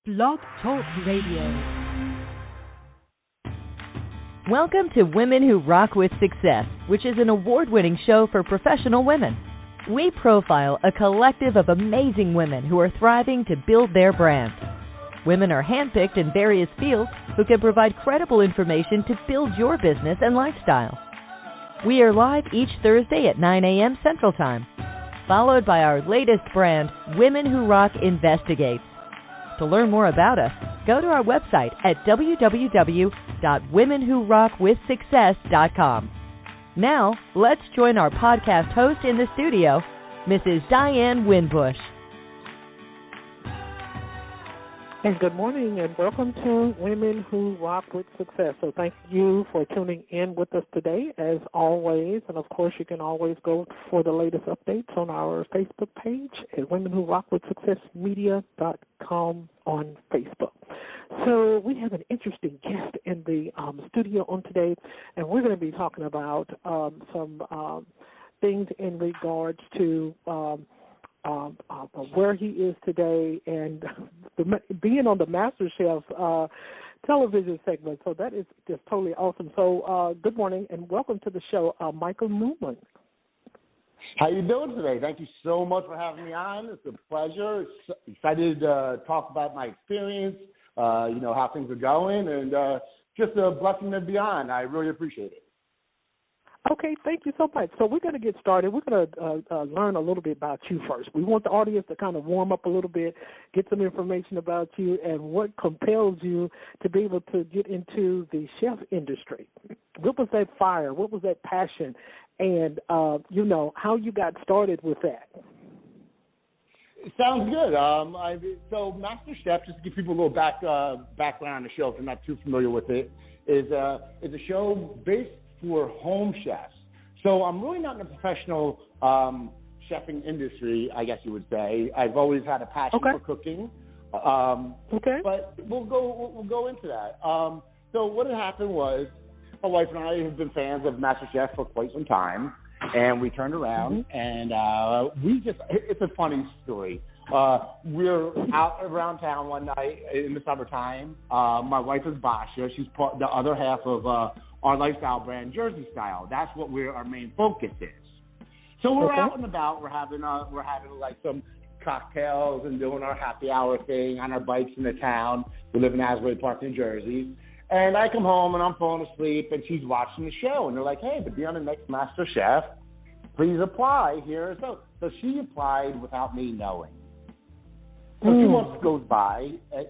Blog Talk Radio. Welcome to Women Who Rock with Success, which is an award-winning show for professional women. We profile a collective of amazing women who are thriving to build their brand. Women are handpicked in various fields who can provide credible information to build your business and lifestyle. We are live each Thursday at 9 a.m. Central Time, followed by our latest brand, Women Who Rock Investigates. To learn more about us, go to our website at www.womenwhorockwithsuccess.com. Now, let's join our podcast host in the studio, Mrs. Diane Winbush. And good morning, and welcome to Women Who Rock with Success. So thank you for tuning in with us today, as always. And, of course, you can always go for the latest updates on our Facebook page at womenwhorockwithsuccessmedia.com on Facebook. So we have an interesting guest in the studio on today, and we're going to be talking about some things in regards to where he is today and being on the MasterChef television segment. So that is just totally awesome. So good morning and welcome to the show, Michael Newman. How you doing today? Thank you so much for having me on. It's a pleasure. Excited to talk about my experience, how things are going, and just a blessing to be on. I really appreciate it. Okay, thank you so much. So we're going to get started. We're going to learn a little bit about you first. We want the audience to kind of warm up a little bit, get some information about you, and what compels you to be able to get into the chef industry. What was that fire? What was that passion? And, how you got started with that. It sounds good. So MasterChef, just to give people a little background on the show if they're not too familiar with it, is a show based for home chefs. So I'm really not in the professional chefing industry, I guess you would say. I've always had a passion for cooking. But we'll go into that. So what had happened was my wife and I have been fans of MasterChef for quite some time, and we turned around and it's a funny story. We're out around town one night in the summertime. My wife is Basia. She's the other half of our lifestyle brand, Jersey Style. That's what our main focus is. So we're out and about. We're having like some cocktails and doing our happy hour thing on our bikes in the town. We live in Asbury Park, New Jersey. And I come home and I'm falling asleep, and she's watching the show. And they're like, "Hey, to be on the next MasterChef, please apply here." So she applied without me knowing. So 2 months goes by. I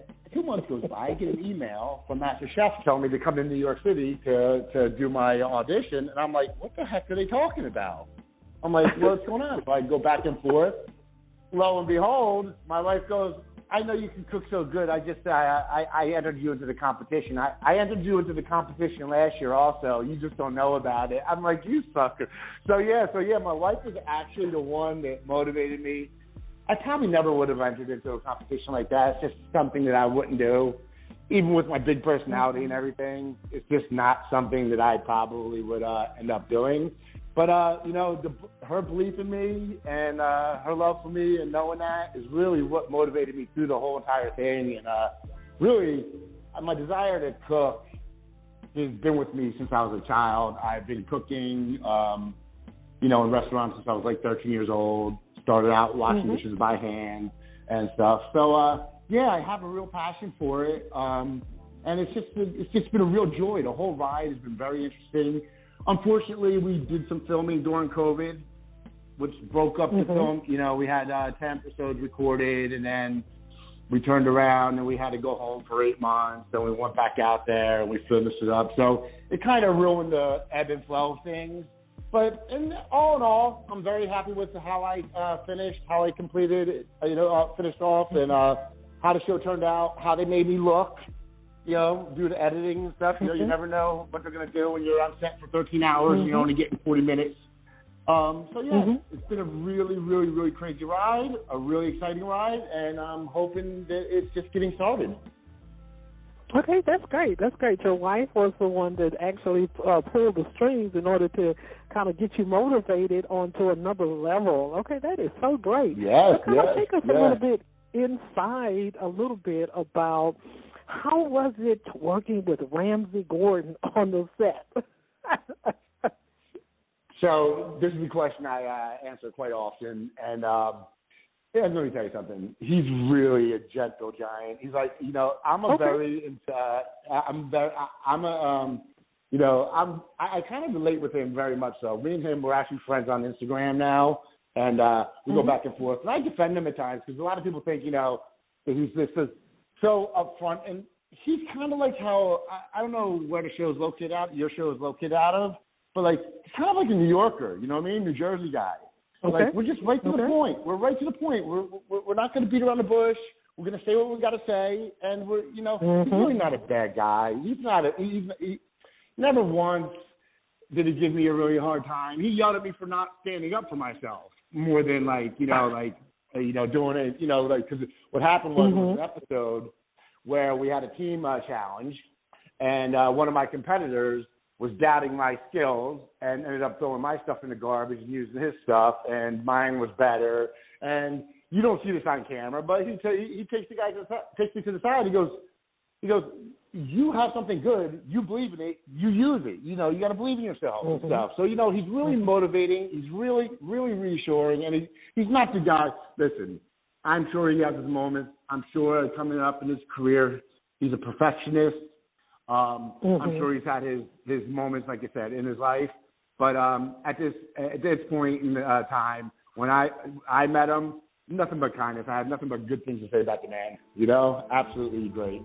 get an email from MasterChef telling me to come to New York City to do my audition. And I'm like, what the heck are they talking about? I'm like, what's going on? So I go back and forth. Lo and behold, my wife goes, "I know you can cook so good. I entered you into the competition. I entered you into the competition last year also. You just don't know about it." I'm like, you sucker. So yeah, my wife was actually the one that motivated me. I probably never would have entered into a competition like that. It's just something that I wouldn't do. Even with my big personality and everything, it's just not something that I probably would end up doing. But, her belief in me and her love for me and knowing that is really what motivated me through the whole entire thing. And really, my desire to cook has been with me since I was a child. I've been cooking, in restaurants since I was like 13 years old. Started out washing dishes by hand and stuff. So, I have a real passion for it. And it's just been a real joy. The whole ride has been very interesting. Unfortunately, we did some filming during COVID, which broke up the film. We had 10 episodes recorded, and then we turned around and we had to go home for 8 months. Then we went back out there and we finished it up. So it kind of ruined the ebb and flow of things. But all in all, I'm very happy with how I finished, how I completed it, finished off, and how the show turned out, how they made me look, due to editing and stuff. You never know what they're going to do when you're on set for 13 hours and you're only getting 40 minutes. It's been a really, really, really crazy ride, a really exciting ride, and I'm hoping that it's just getting started. Okay, that's great. That's great. Your wife was the one that actually pulled the strings in order to kind of get you motivated onto another level. Okay, that is so great. Yes, so take us a little bit inside a little bit about how was it working with Ramsay Gordon on the set? So this is a question I answer quite often, and let me tell you something. He's really a gentle giant. He's like, I'm a very into, I kind of relate with him very much so. Me and him, we're actually friends on Instagram now, and we go back and forth. And I defend him at times because a lot of people think, that he's this so upfront, and he's kind of like how, I don't know where the show is located out, your show is located out of, but like, it's kind of like a New Yorker, you know what I mean? New Jersey guy. Okay. Like, we're just right to the point. We're right to the point. We're not going to beat around the bush. We're going to say what we got to say, and we're, he's really not a bad guy. He never once did he give me a really hard time. He yelled at me for not standing up for myself more than doing it, because what happened was an episode where we had a team challenge, and one of my competitors was doubting my skills and ended up throwing my stuff in the garbage and using his stuff, and mine was better. And you don't see this on camera, but he takes takes me to the side. He goes, you have something good. You believe in it. You use it. You got to believe in yourself and stuff. So, he's really motivating. He's really, really reassuring. And he's not the guy. Listen, I'm sure he has his moments. I'm sure coming up in his career, he's a perfectionist. I'm sure he's had his moments, like I said, in his life. But at this point in time, when I met him, nothing but kindness. I have nothing but good things to say about the man. Absolutely great.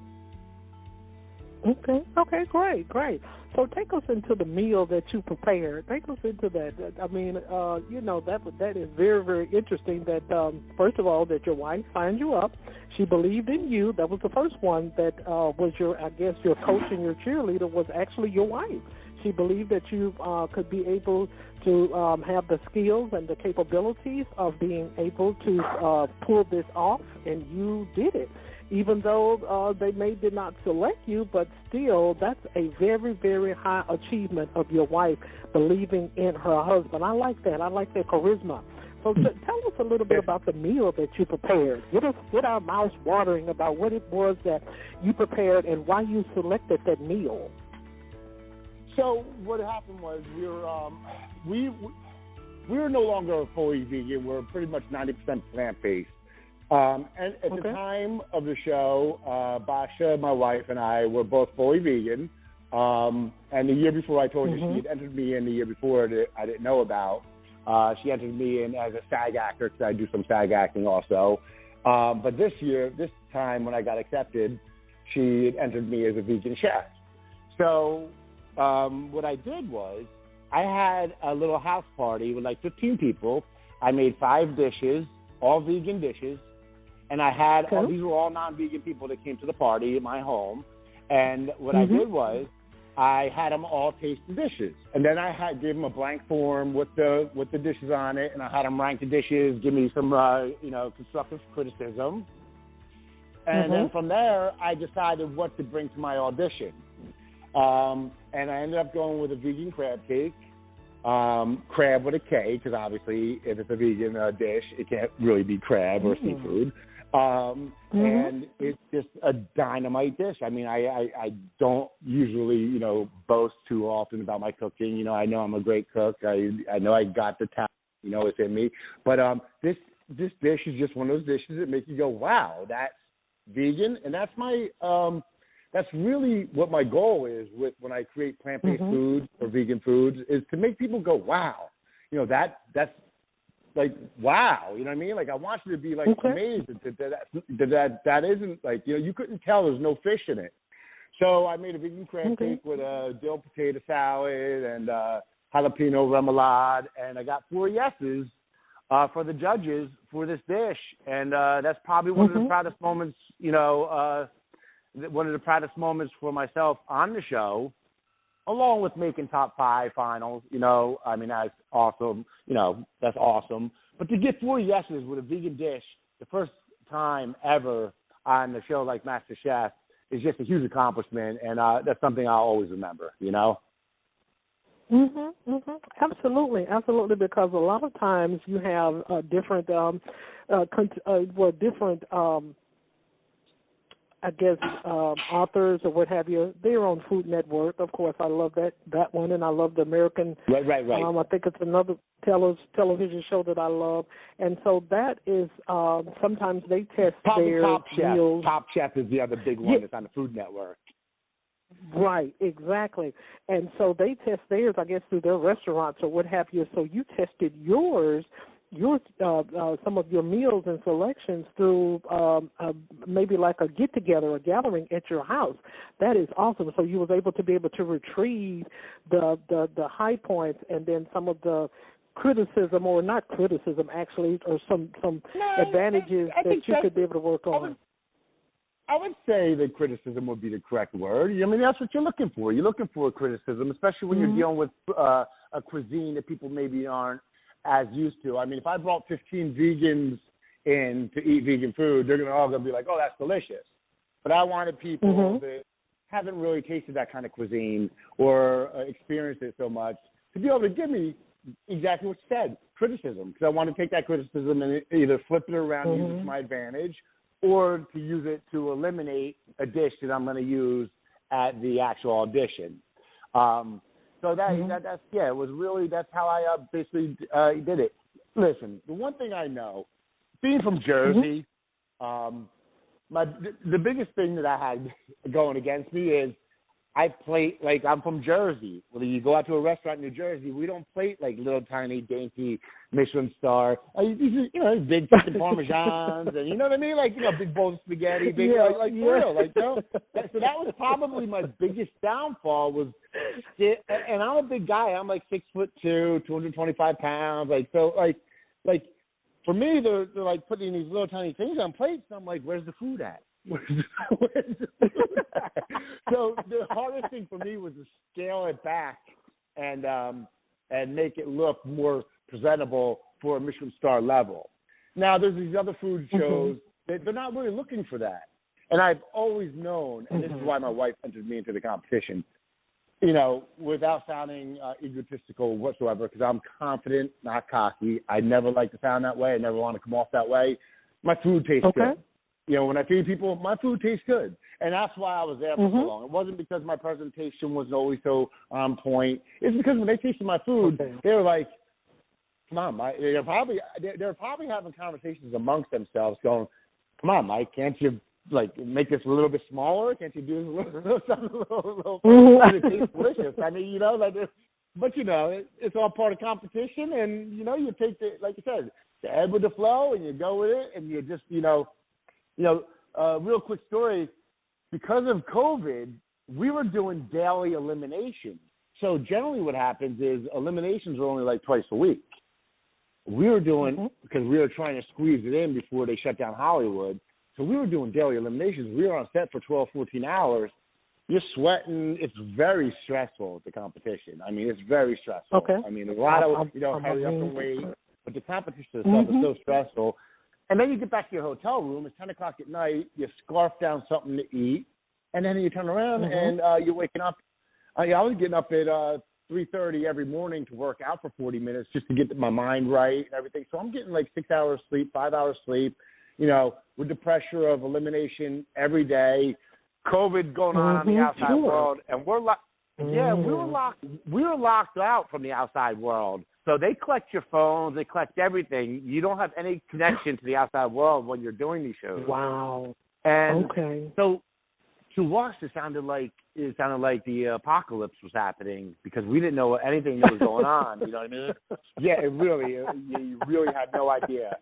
Okay, great. So take us into the meal that you prepared. Take us into that. I mean, that is very, very interesting that, first of all, that your wife signed you up. She believed in you. That was the first one that was your coach and your cheerleader was actually your wife. She believed that you could be able to have the skills and the capabilities of being able to pull this off, and you did it. Even though they did not select you, but still, that's a very, very high achievement of your wife believing in her husband. I like that. I like that charisma. So tell us a little bit about the meal that you prepared. Get our mouths watering about what it was that you prepared and why you selected that meal. So what happened was we were no longer fully vegan. We're pretty much 90% plant-based. And at the time of the show, Basia, my wife, and I were both fully vegan. And the year before, I told you she had entered me in the year before that I didn't know about. She entered me in as a SAG actor because I do some SAG acting also. But this time when I got accepted, she had entered me as a vegan chef. So what I did was I had a little house party with like 15 people. I made 5 dishes, all vegan dishes. And I had, these were all non-vegan people that came to the party at my home. And what I did was I had them all taste the dishes. And then I gave them a blank form with the dishes on it. And I had them rank the dishes, give me some, constructive criticism. And then from there, I decided what to bring to my audition. And I ended up going with a vegan crab cake. Crab with a K, because obviously if it's a vegan dish, it can't really be crab or seafood. And it's just a dynamite dish. I mean, I don't usually, boast too often about my cooking. I know I'm a great cook. I know I got the talent, it's in me. But this dish is just one of those dishes that make you go, wow, that's vegan. And that's that's really what my goal is when I create plant-based foods or vegan foods, is to make people go, wow, that's like, wow, you know what I mean? Like, I want you to be like amazed that isn't like, you couldn't tell there's no fish in it. So I made a vegan crab cake with a dill potato salad and jalapeno remoulade, and I got 4 yeses for the judges for this dish, and that's probably one of the proudest moments, one of the proudest moments for myself on the show, along with making top 5 finals. I mean, that's awesome. That's awesome. But to get 4 yeses with a vegan dish, the first time ever on the show like MasterChef, is just a huge accomplishment, and that's something I'll always remember, Absolutely, absolutely. Because a lot of times you have different, I guess, authors or what have you. They're on Food Network, of course. I love that one, and I love the American. Right. I think it's another television show that I love, and so that is sometimes they test their meals. Top Chef is the other big one that's on the Food Network. Right, exactly. And so they test theirs, I guess, through their restaurants or what have you. So you tested yours, some of your meals and selections through maybe like a get-together, a gathering at your house. That is awesome. So you was able to retrieve the high points and then some of the criticism, or not criticism actually, or some advantages that you could be able to work on. I would say that criticism would be the correct word. I mean, that's what you're looking for. You're looking for a criticism, especially when you're dealing with a cuisine that people maybe aren't as used to. I mean, if I brought 15 vegans in to eat vegan food, they're all going to be like, oh, that's delicious. But I wanted people that haven't really tasted that kind of cuisine or experienced it so much to be able to give me exactly what you said, criticism, because I want to take that criticism and either flip it around and use it to my advantage, or to use it to eliminate a dish that I'm going to use at the actual audition. So that's it was really, that's how I basically did it. Listen, the one thing I know, being from Jersey, the biggest thing that I had going against me is I plate, like, I'm from Jersey. When you go out to a restaurant in New Jersey, we don't plate like little tiny dainty Michelin star. These are, big chicken parmesans, and you know what I mean? Like, big bowls of spaghetti, big, for real. Like, So that was probably my biggest downfall was, and I'm a big guy. I'm like 6'2", 225 pounds. Like, so like for me, they're like putting these little tiny things on plates, and I'm like, where's the food at? So the hardest thing for me was to scale it back and make it look more presentable for a Michelin star level. Now there's these other food shows that they're not really looking for that, and I've always known, and this is why my wife entered me into the competition, without sounding egotistical whatsoever, because I'm confident, not cocky. I never like to sound that way. I never want to come off that way. My food tastes good. When I feed people, my food tastes good. And that's why I was there for so long. It wasn't because my presentation was always so on point. It's because when they tasted my food, they were like, come on, Mike. They're probably having conversations amongst themselves going, come on, Mike, can't you, like, make this a little bit smaller? Can't you do this something a little it tastes delicious? I mean, but, it's all part of competition. And, you take the, like you said, the ebb with the flow, and you go with it, and you just, real quick story, because of COVID, we were doing daily eliminations. So generally what happens is eliminations are only like twice a week. We were doing, because we were trying to squeeze it in before they shut down Hollywood, so we were doing daily eliminations. We were on set for 12, 14 hours. You're sweating. It's very stressful, the competition. I mean, it's very stressful. I mean, a lot of, hurry up and wait, but the competition itself is so stressful. And then you get back to your hotel room. It's 10 o'clock at night. You scarf down something to eat, and then you turn around and you're waking up. I was getting up at 3:30 every morning to work out for 40 minutes just to get my mind right and everything. So I'm getting like 6 hours sleep, 5 hours sleep, with the pressure of elimination every day, COVID going on the outside world, and we're we were locked out from the outside world. So they collect your phones, they collect everything. You don't have any connection to the outside world when you're doing these shows. Wow. And so to us, it sounded like the apocalypse was happening because we didn't know anything that was going on. You know what I mean? Yeah, you really had no idea.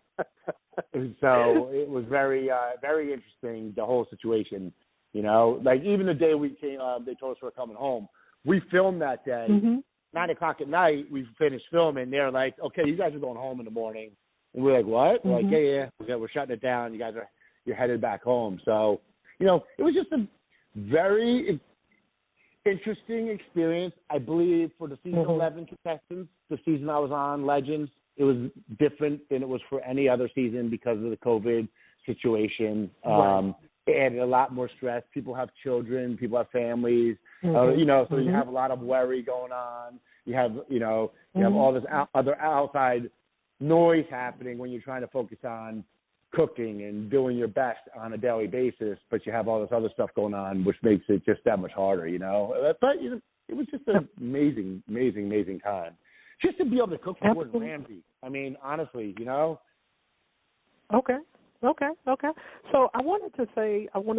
So it was very, very interesting, the whole situation. Like even the day we came, they told us we were coming home. We filmed that day. 9 o'clock at night, we finished filming. They're like, okay, you guys are going home in the morning. And we're like, what? We're like, yeah, we're shutting it down. You're headed back home. So, it was just a very interesting experience. I believe for the season 11 contestants, the season I was on, Legends, it was different than it was for any other season because of the COVID situation. It added a lot more stress. People have children. People have families. So you have a lot of worry going on. You have, you have all this other outside noise happening when you're trying to focus on cooking and doing your best on a daily basis, but you have all this other stuff going on, which makes it just that much harder, But, it was just an amazing, amazing, amazing time. Just to be able to cook for Gordon Ramsay. I mean, honestly, Okay. So I wanted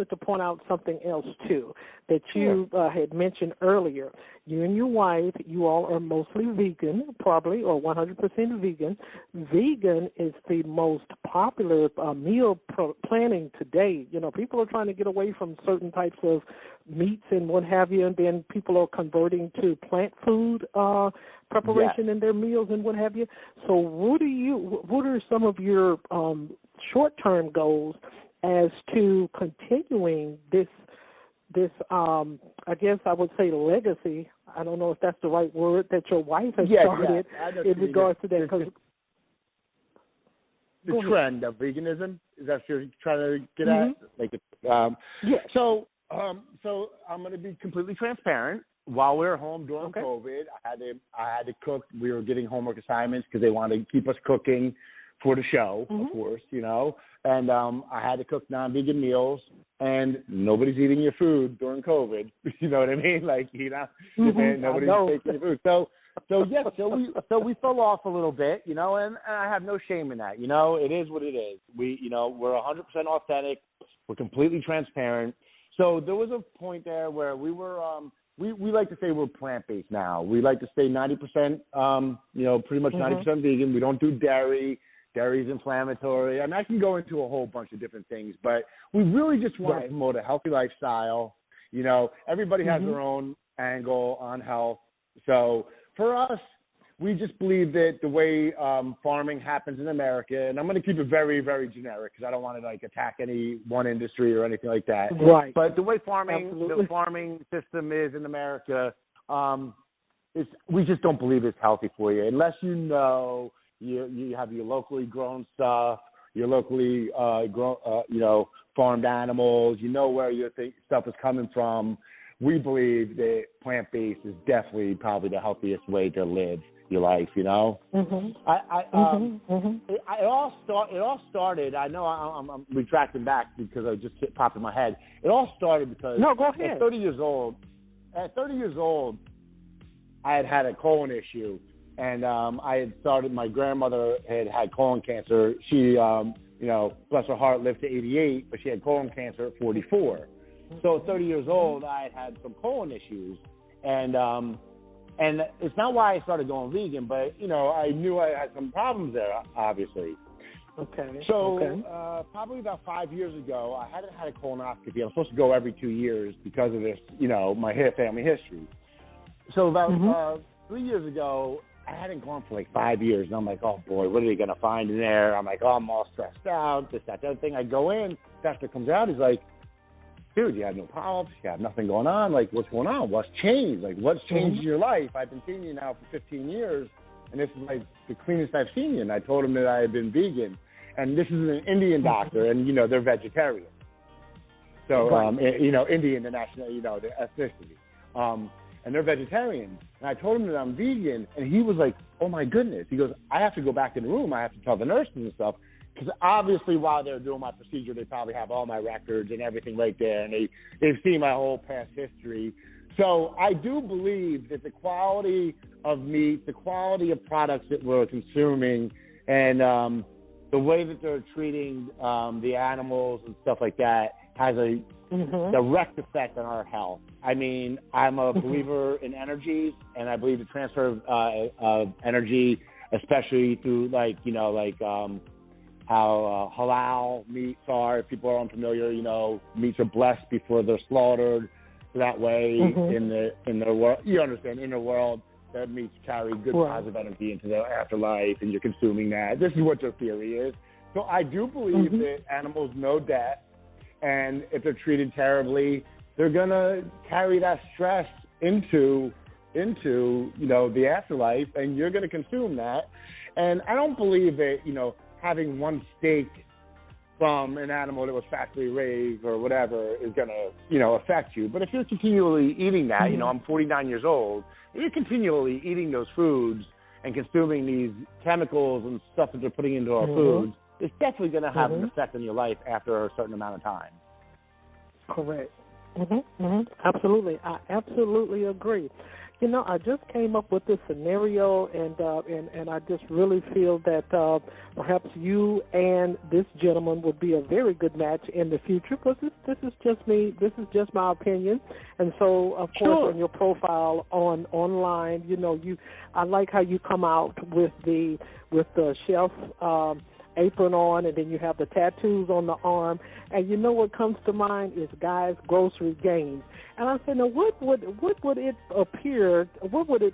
to point out something else too that you had mentioned earlier. You and your wife, you all are mostly vegan, probably, or 100% vegan. Vegan is the most popular meal planning today. People are trying to get away from certain types of meats and what have you, and then people are converting to plant food preparation in their meals and what have you. So what are some of your short-term goals as to continuing this I guess I would say legacy. I don't know if that's the right word that your wife has started in regards to that. The trend of veganism, is that what you're trying to get at? Yes. So I'm going to be completely transparent. While we were home during COVID, I had to cook. We were getting homework assignments because they wanted to keep us cooking for the show, of course, And I had to cook non-vegan meals, and nobody's eating your food during COVID. You know what I mean? Nobody's taking your food. So we fell off a little bit, and I have no shame in that. It is what it is. We're 100% authentic. We're completely transparent. So there was a point there where we were we like to say we're plant-based now. We like to stay 90%, pretty much 90% vegan. We don't do dairy. Dairy is inflammatory. I mean, I can go into a whole bunch of different things, but we really just want to promote a healthy lifestyle. Everybody has their own angle on health. So for us, we just believe that the way farming happens in America, and I'm going to keep it very, very generic because I don't want to attack any one industry or anything like that. Right. But the way the farming system is in America, we just don't believe it's healthy for you unless you have your locally grown stuff, your locally farmed animals. Where your stuff is coming from. We believe that plant-based is definitely probably the healthiest way to live your life. It all started. I know I'm retracting back because I just popped in my head. It all started because go ahead. At 30 years old, I had a colon issue. And I had started, my grandmother had colon cancer. She, bless her heart, lived to 88, but she had colon cancer at 44. So at 30 years old, I had some colon issues. And it's not why I started going vegan, but, I knew I had some problems there, obviously. Okay. So probably about 5 years ago, I hadn't had a colonoscopy. I'm supposed to go every 2 years because of this, my family history. So about 3 years ago, I hadn't gone for 5 years, and I'm like, oh, boy, what are they going to find in there? I'm like, oh, I'm all stressed out, this, that, the other thing. I go in, doctor comes out, he's like, dude, you have no polyps, you have nothing going on. What's going on? What's changed? What's changed in your life? I've been seeing you now for 15 years, and this is, the cleanest I've seen you. And I told him that I had been vegan. And this is an Indian doctor, and, they're vegetarian. So, Indian, the national, the ethnicity. And they're vegetarians. And I told him that I'm vegan, and he was like, oh, my goodness. He goes, I have to go back in the room. I have to tell the nurses and stuff, because obviously while they're doing my procedure, they probably have all my records and everything right there, and they've seen my whole past history. So I do believe that the quality of meat, the quality of products that we're consuming, and the way that they're treating the animals and stuff like that has a direct effect on our health. I mean, I'm a believer in energies, and I believe the transfer of energy, especially through how halal meats are. If people are unfamiliar, meats are blessed before they're slaughtered. So that way, in the world, you understand, in the world, that meats carry good positive energy into the afterlife, and you're consuming that. This is what your theory is. So I do believe that animals know death, and if they're treated terribly, they're gonna carry that stress into the afterlife, and you're gonna consume that. And I don't believe that having one steak from an animal that was factory raised or whatever is going to, affect you. But if you're continually eating that, I'm 49 years old, if you're continually eating those foods and consuming these chemicals and stuff that they're putting into our foods, it's definitely going to have an effect on your life after a certain amount of time. Correct. Absolutely. I absolutely agree. I just came up with this scenario, and I just really feel that perhaps you and this gentleman would be a very good match in the future, because this is just me. This is just my opinion. And so, of course, on your profile online, I like how you come out with the chef apron on, and then you have the tattoos on the arm, and what comes to mind is Guy's Grocery Games. And I said, now what would it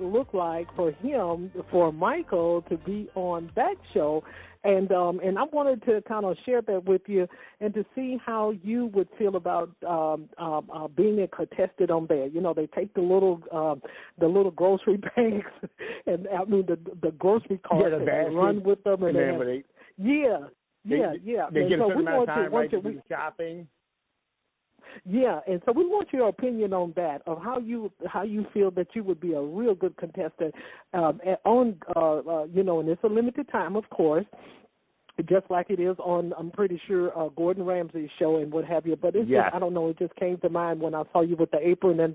look like for Michael to be on that show? And I wanted to kind of share that with you and to see how you would feel about being a contestant on there. They take the little grocery bags and the grocery carts and they run with them and they They get a certain amount of time, right, to do shopping. Yeah, and so we want your opinion on that, of how you feel that you would be a real good contestant and it's a limited time, of course, just like it is on, I'm pretty sure, Gordon Ramsay's show and what have you. But it's just, I don't know, it just came to mind when I saw you with the apron and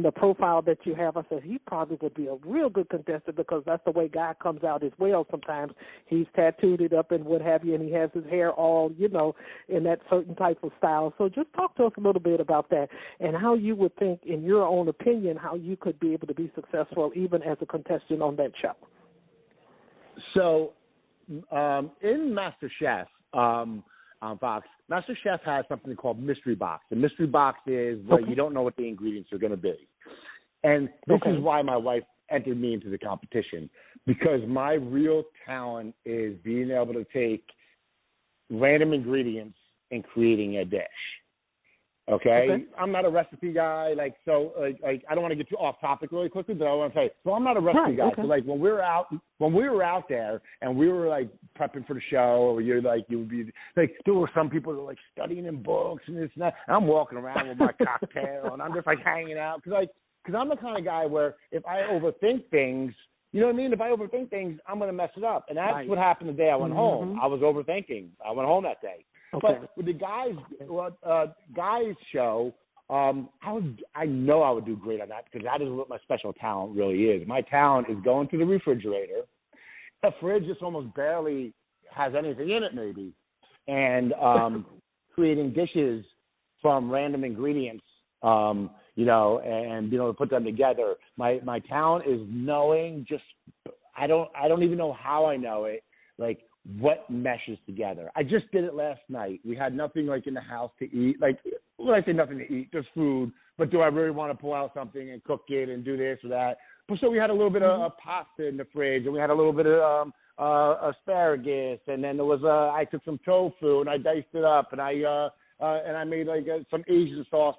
the profile that you have. I said he probably would be a real good contestant, because that's the way Guy comes out as well. Sometimes he's tattooed it up and what have you, and he has his hair all, in that certain type of style. So just talk to us a little bit about that and how you would think, in your own opinion, how you could be able to be successful even as a contestant on that show. So, in MasterChef on Fox, MasterChef has something called Mystery Box. The Mystery Box is where you don't know what the ingredients are going to be. And this is why my wife entered me into the competition, because my real talent is being able to take random ingredients and creating a dish. Okay? I'm not a recipe guy, I don't want to get too off topic really quickly, but I want to say, so I'm not a recipe guy. So when we were out there and we were prepping for the show, or you would be there were some people that were studying in books and this and that. And I'm walking around with my cocktail and I'm just hanging out because I'm the kind of guy where if I overthink things, you know what I mean? If I overthink things, I'm going to mess it up. And that's what happened the day I went home. I was overthinking. I went home that day. But with the guys show, I know I would do great on that, because that is what my special talent really is. My talent is going to the refrigerator, a fridge just almost barely has anything in it maybe, and creating dishes from random ingredients, and being able to put them together. My talent is knowing I don't even know how I know it, what meshes together. I just did it last night. We had nothing in the house to eat. When I say nothing to eat, just food. But do I really want to pull out something and cook it and do this or that? But so we had a little bit of pasta in the fridge, and we had a little bit of asparagus, and then there was I took some tofu and I diced it up, and I made some Asian sauce.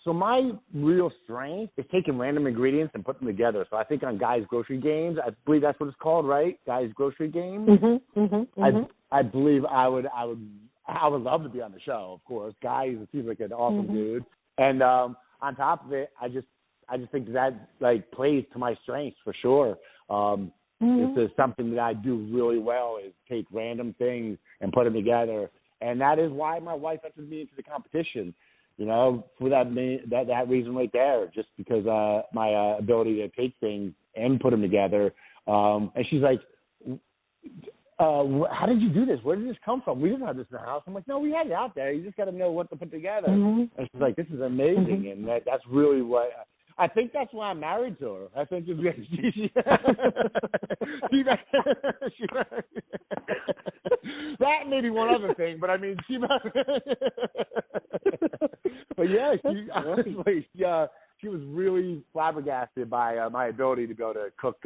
So my real strength is taking random ingredients and putting them together. So I think on Guy's Grocery Games, I believe that's what it's called, right? Guy's Grocery Games. I believe I would love to be on the show. Of course, Guy seems like an awesome dude, and on top of it, I just think that plays to my strengths for sure. This is something that I do really well, is take random things and put them together, and that is why my wife entered me into the competition. For that reason right there, just because my ability to take things and put them together. And she's like, how did you do this? Where did this come from? We didn't have this in the house. I'm like, no, we had it out there. You just got to know what to put together. And she's like, this is amazing. And that's really what I think that's why I'm married to her. I think that may be one other thing, but I mean, but yeah, she was really flabbergasted by my ability to be able to cook,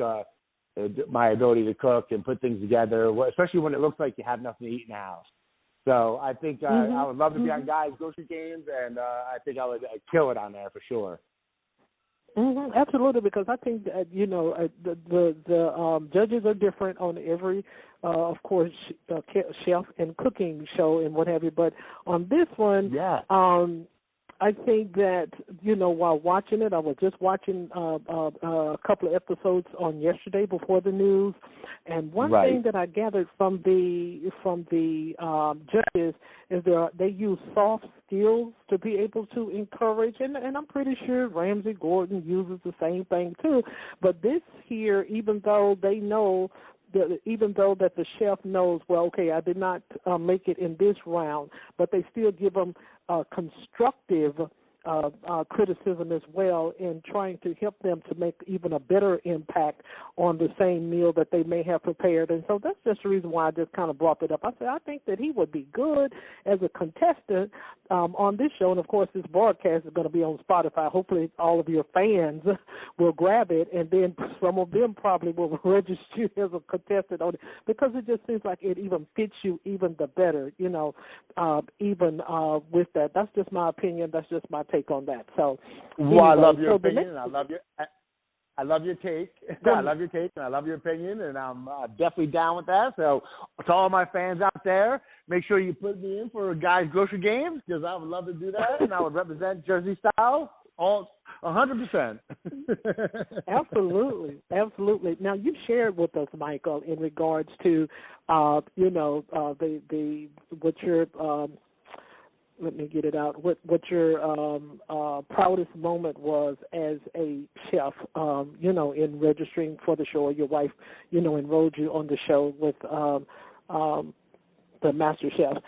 my ability to cook and put things together, especially when it looks like you have nothing to eat in the house. So I think I would love to be on Guy's Grocery Games, and I think I would kill it on there for sure. Absolutely, because I think that the judges are different on every, of course, chef and cooking show and what have you. But on this one, I think that, while watching it, I was just watching a couple of episodes on yesterday before the news, and one thing that I gathered from the judges is they use soft skills to be able to encourage, and I'm pretty sure Ramsay Gordon uses the same thing too. But this here, even though they know, even though that the chef knows, well, okay, I did not make it in this round, but they still give them constructive criticism as well in trying to help them to make even a better impact on the same meal that they may have prepared. And so that's just the reason why I just kind of brought it up. I said, I think that he would be good as a contestant on this show. And, of course, this broadcast is going to be on Spotify. Hopefully all of your fans will grab it, and then some of them probably will register you as a contestant on it, because it just seems like it even fits you even the better, even with that. That's just my opinion. That's just my take on that. So, well, I love your opinion, and I love your take. I love your take, and I love your opinion, and I'm definitely down with that. So, to all my fans out there, make sure you put me in for guys' grocery games, because I would love to do that, and I would represent Jersey style. 100%. Absolutely. Now, you shared with us, Michael, in regards to, what your, let me get it out, what your proudest moment was as a chef, in registering for the show. Your wife, enrolled you on the show with the MasterChef.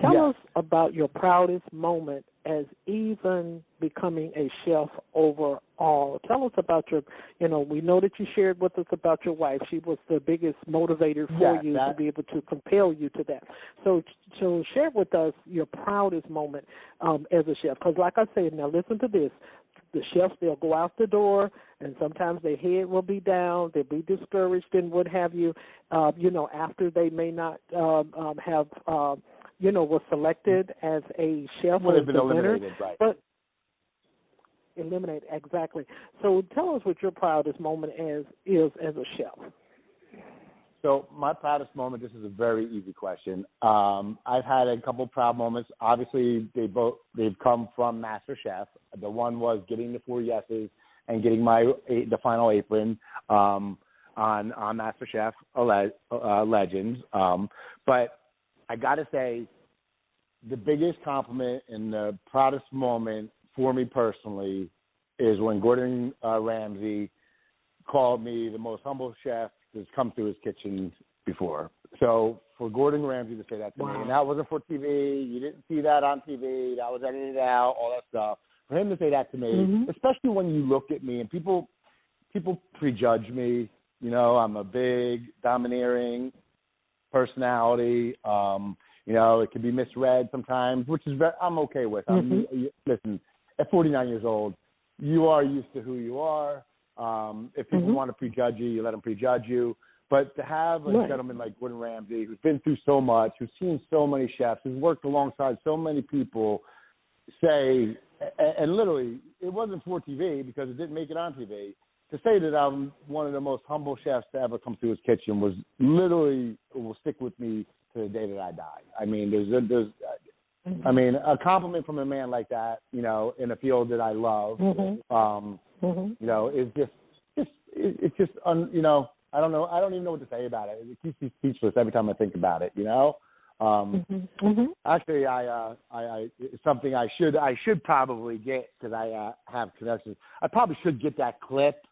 Tell us about your proudest moment as even becoming a chef overall. Tell us about your, we know that you shared with us about your wife. She was the biggest motivator for you to be able to compel you to that. So share with us your proudest moment as a chef. Because like I said, now listen to this. The chefs, they'll go out the door, and sometimes their head will be down. They'll be discouraged and what have you, after they may not have was selected as a chef or the winner. Right. But eliminate, exactly. So tell us what your proudest moment is as a chef. So my proudest moment, this is a very easy question. I've had a couple proud moments. Obviously, they've come from MasterChef. The one was getting the 4 yeses and getting the final apron on MasterChef Legends. But I got to say, the biggest compliment and the proudest moment for me personally is when Gordon Ramsay called me the most humble chef that's come through his kitchen before. So for Gordon Ramsay to say that to me, and that wasn't for TV, you didn't see that on TV, that was edited out, all that stuff. For him to say that to me, especially when you look at me and people prejudge me, I'm a big, domineering personality. It can be misread sometimes, which is I'm okay with. Listen, at 49 years old, you are used to who you are. If people want to prejudge you, you let them prejudge you. But to have a gentleman like Gordon Ramsay, who's been through so much, who's seen so many chefs, who's worked alongside so many people, say, and literally, it wasn't for TV because it didn't make it on TV, to say that I'm one of the most humble chefs to ever come through his kitchen was literally, will stick with me to the day that I die. I mean, a compliment from a man like that, in a field that I love, is I don't know. I don't even know what to say about it. It keeps me speechless every time I think about it, Actually, it's something I should probably get because I have connections. I probably should get that clip.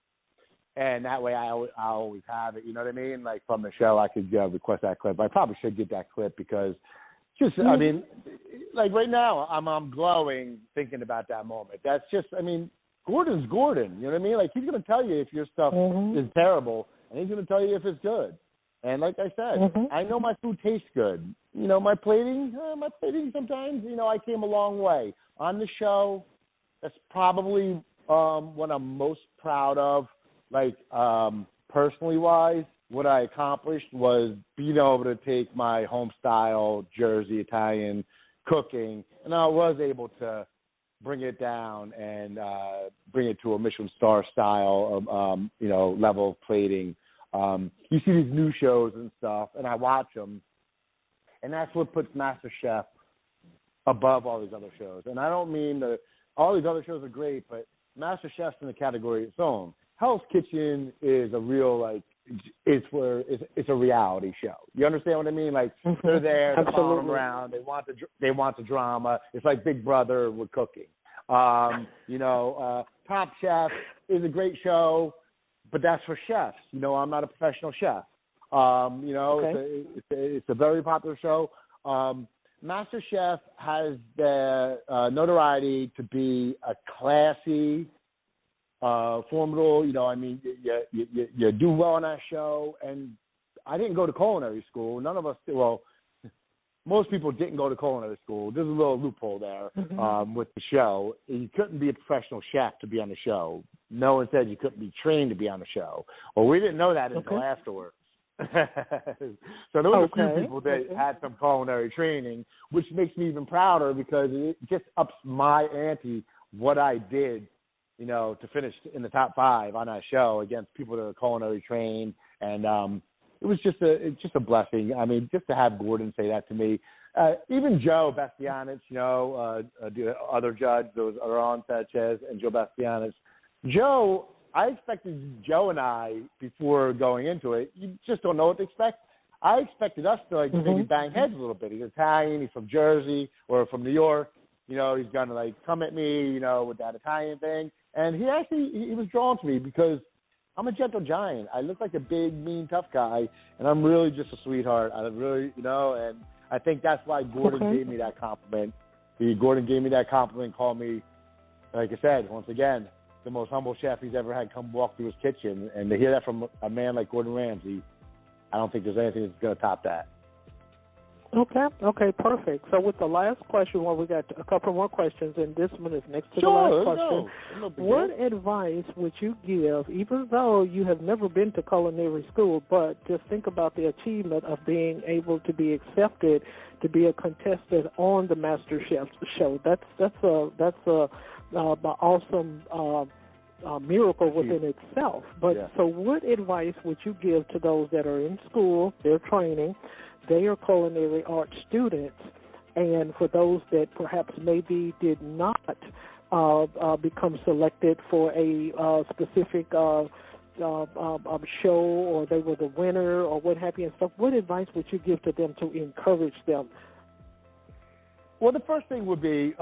And that way I always have it, you know what I mean? Like from the show, I could request that clip. I probably should get that clip because I mean, like right now, I'm glowing thinking about that moment. That's just, Gordon's Gordon, you know what I mean? Like he's going to tell you if your stuff is terrible, and he's going to tell you if it's good. And like I said, I know my food tastes good. My plating sometimes, I came a long way. On the show, that's probably what I'm most proud of. Like, personally wise, what I accomplished was being able to take my home style Jersey Italian cooking, and I was able to bring it down and bring it to a Michelin star style of, level of plating. You see these new shows and stuff, and I watch them, and that's what puts MasterChef above all these other shows. And I don't mean that all these other shows are great, but MasterChef's in the category of its own. Hell's Kitchen is a real, it's a reality show. You understand what I mean? Like, they're there, they're following them around, they want the drama. It's like Big Brother with cooking. Top Chef is a great show, but that's for chefs. I'm not a professional chef. It's a very popular show. MasterChef has the notoriety to be a classy, formidable. You do well on that show. And I didn't go to culinary school. None of us did. Well, most people didn't go to culinary school. There's a little loophole there with the show. You couldn't be a professional chef to be on the show. No one said you couldn't be trained to be on the show. Well, we didn't know that until afterwards. So there was a few people that had some culinary training, which makes me even prouder because it just ups my ante what I did, to finish in the top 5 on that show against people that are culinary trained. And it was just a blessing. I mean, just to have Gordon say that to me. Even Joe Bastianich, the other judge, those are on Sanchez and Joe Bastianich. Joe, I expected Joe and I, before going into it, you just don't know what to expect. I expected us to maybe bang heads a little bit. He's Italian, he's from Jersey or from New York. He's gonna come at me, with that Italian thing. And he was drawn to me because I'm a gentle giant. I look like a big, mean, tough guy, and I'm really just a sweetheart. I really, and I think that's why Gordon gave me that compliment. Gordon gave me that compliment, called me, like I said, once again, the most humble chef he's ever had come walk through his kitchen. And to hear that from a man like Gordon Ramsay, I don't think there's anything that's going to top that. Okay, perfect. So with the last question, we got a couple more questions, and this one is next to the last question. What advice would you give, even though you have never been to culinary school, but just think about the achievement of being able to be accepted to be a contestant on the MasterChef show? That's a awesome miracle within itself. But so what advice would you give to those that are in school, they're training, they are culinary arts students, and for those that perhaps maybe did not become selected for a specific show, or they were the winner or what have you and stuff, what advice would you give to them to encourage them? Well, the first thing would be,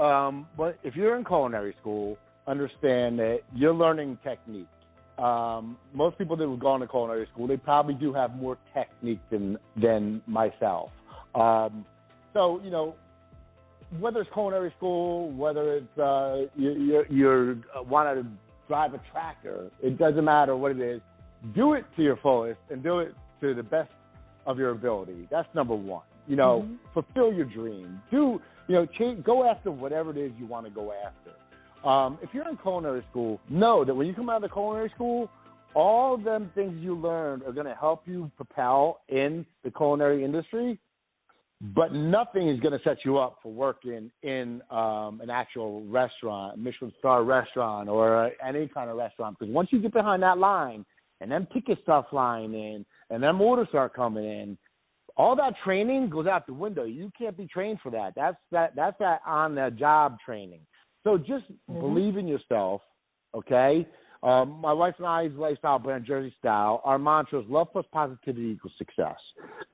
if you're in culinary school, understand that you're learning technique. Most people that would go into culinary school, they probably do have more technique than myself. So, whether it's culinary school, whether it's you want to drive a tractor, it doesn't matter what it is. Do it to your fullest and do it to the best of your ability. That's number one. Fulfill your dream. Go after whatever it is you want to go after. If you're in culinary school, know that when you come out of the culinary school, all them things you learned are going to help you propel in the culinary industry, but nothing is going to set you up for working in an actual restaurant, a Michelin star restaurant, or any kind of restaurant. Because once you get behind that line, and them tickets start flying in, and them orders start coming in, all that training goes out the window. You can't be trained for that. That's that on-the-job training. So just believe in yourself, okay? My wife and I's lifestyle brand, Jersey Style, our mantra is love plus positivity equals success.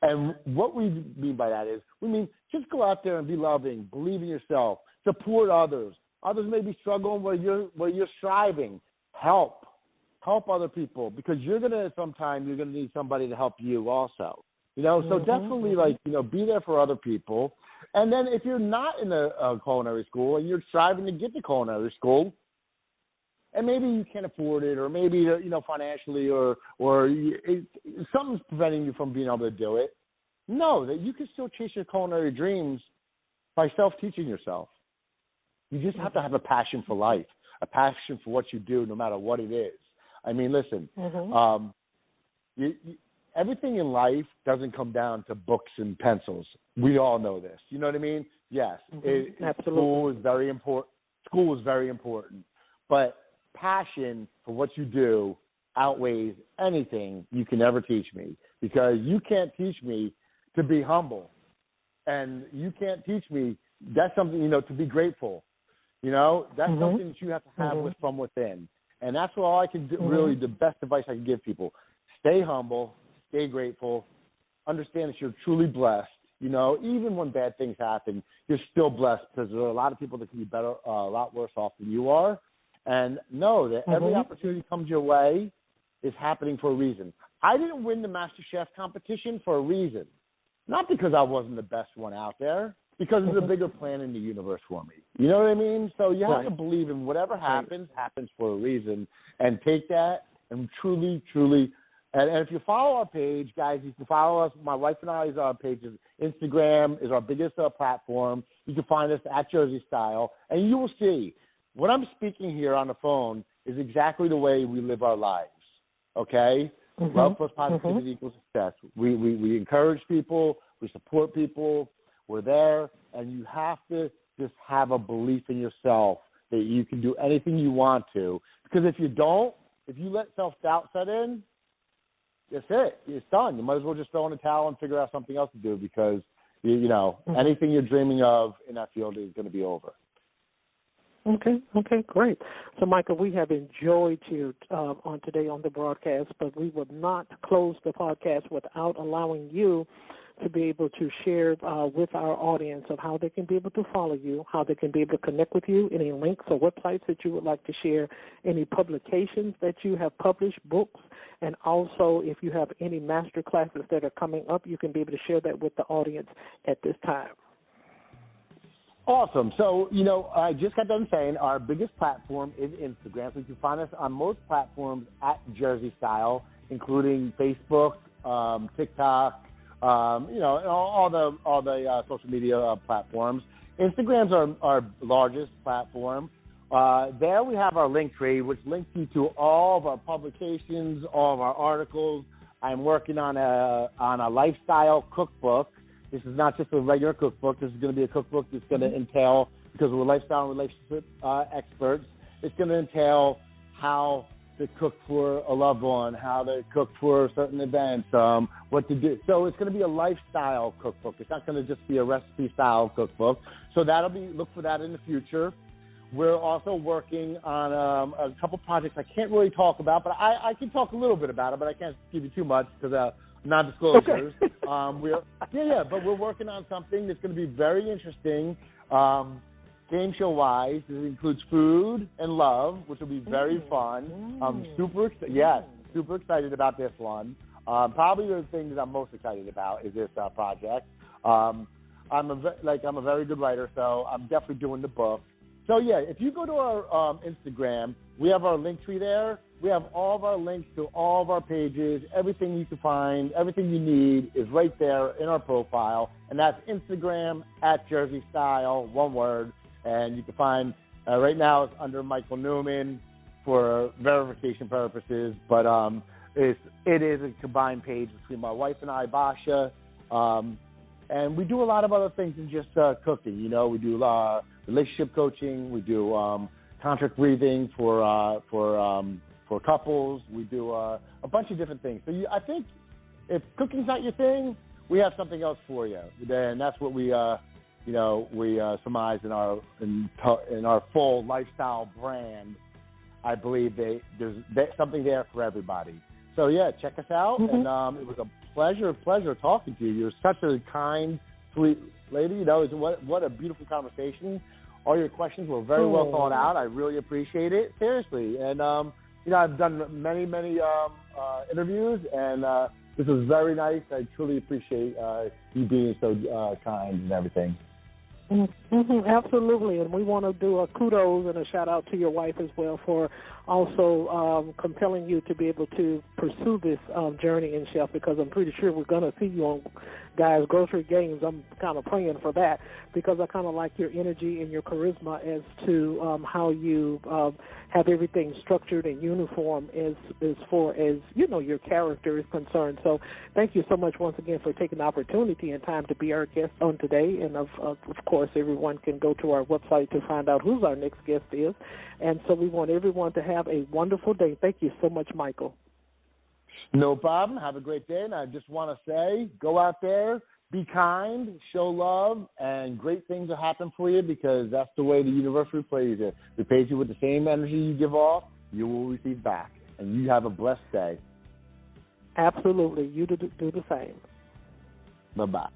And what we mean by that is, we mean just go out there and be loving, believe in yourself, support others. Others may be struggling where you're striving. Help other people, because you're going to need somebody to help you also. So definitely be there for other people. And then if you're not in a culinary school and you're striving to get to culinary school, and maybe you can't afford it, or maybe financially, or something's preventing you from being able to do it, know that you can still chase your culinary dreams by self-teaching yourself. You just have to have a passion for life, a passion for what you do, no matter what it is. I mean, listen, everything in life doesn't come down to books and pencils. We all know this. You know what I mean? Yes. School is very important. school is very important, but passion for what you do outweighs anything you can ever teach me, because you can't teach me to be humble, and you can't teach me, that's something, to be grateful. That's something that you have to have from within. And that's all I can do, really, the best advice I can give people. Stay humble, stay grateful, understand that you're truly blessed. Even when bad things happen, you're still blessed, because there are a lot of people that can be better, a lot worse off than you are. And know that every opportunity comes your way is happening for a reason. I didn't win the MasterChef competition for a reason. Not because I wasn't the best one out there, because there's a bigger plan in the universe for me. You know what I mean? So you have to believe in whatever happens for a reason, and take that and truly, truly. And if you follow our page, guys, you can follow us. My wife and I's pages. Instagram is our biggest platform. You can find us at Jersey Style, and you will see what I'm speaking here on the phone is exactly the way we live our lives. Okay? Love plus positivity equals success. We encourage people. We support people. We're there, and you have to just have a belief in yourself that you can do anything you want to. Because if you don't, if you let self-doubt set in, that's it. It's done. You might as well just throw in a towel and figure out something else to do, because, anything you're dreaming of in that field is going to be over. Okay, great. So, Michael, we have enjoyed you on today on the broadcast, but we would not close the podcast without allowing you to be able to share with our audience of how they can be able to follow you, how they can be able to connect with you, any links or websites that you would like to share, any publications that you have published, books, and also if you have any master classes that are coming up, you can be able to share that with the audience at this time. Awesome. So, I just got done saying our biggest platform is Instagram. So you can find us on most platforms at Jersey Style, including Facebook, TikTok, all the social media platforms. Instagram's our largest platform. There we have our link tree, which links you to all of our publications, all of our articles. I'm working on a lifestyle cookbook. This is not just a regular cookbook. This is going to be a cookbook that's going to entail, because we're lifestyle and relationship experts, it's going to entail how to cook for a loved one, how to cook for certain events, what to do. So it's going to be a lifestyle cookbook. It's not going to just be a recipe-style cookbook. So look for that in the future. We're also working on a couple projects I can't really talk about, but I can talk a little bit about it, but I can't give you too much because non-disclosures. Okay. But we're working on something that's going to be very interesting, game show-wise. It includes food and love, which will be very fun. I'm super excited about this one. Probably the thing that I'm most excited about is this project. I'm a very good writer, so I'm definitely doing the book. So, if you go to our Instagram, we have our link tree there. We have all of our links to all of our pages. Everything you can find, everything you need is right there in our profile. And that's Instagram at Jersey Style, one word. And you can find, right now it's under Michael Newman for verification purposes. But it is a combined page between my wife and I, Basia. And we do a lot of other things than just cooking. We do relationship coaching. We do contract breathing for couples. We do a bunch of different things. So I think if cooking's not your thing, we have something else for you. And that's what we surmise in our full lifestyle brand. I believe there's something there for everybody. So check us out. And it was a pleasure talking to you. You're such a kind, sweet lady. What a beautiful conversation. All your questions were very well thought out. I really appreciate it, seriously. And I've done many interviews, and this was very nice. I truly appreciate you being so kind and everything. Absolutely, and we want to do a kudos and a shout-out to your wife as well for also compelling you to be able to pursue this journey in chef, because I'm pretty sure we're going to see you on guys, grocery games, I'm kind of praying for that because I kind of like your energy and your charisma as to how you have everything structured and uniform as far as, you know, your character is concerned. So thank you so much once again for taking the opportunity and time to be our guest on today. And, of course, everyone can go to our website to find out who's our next guest is. And so we want everyone to have a wonderful day. Thank you so much, Michael. No problem. Have a great day. And I just want to say, go out there, be kind, show love, and great things will happen for you because that's the way the universe replays it. It pays you with the same energy you give off, you will receive back. And you have a blessed day. Absolutely. You do the same. Bye-bye.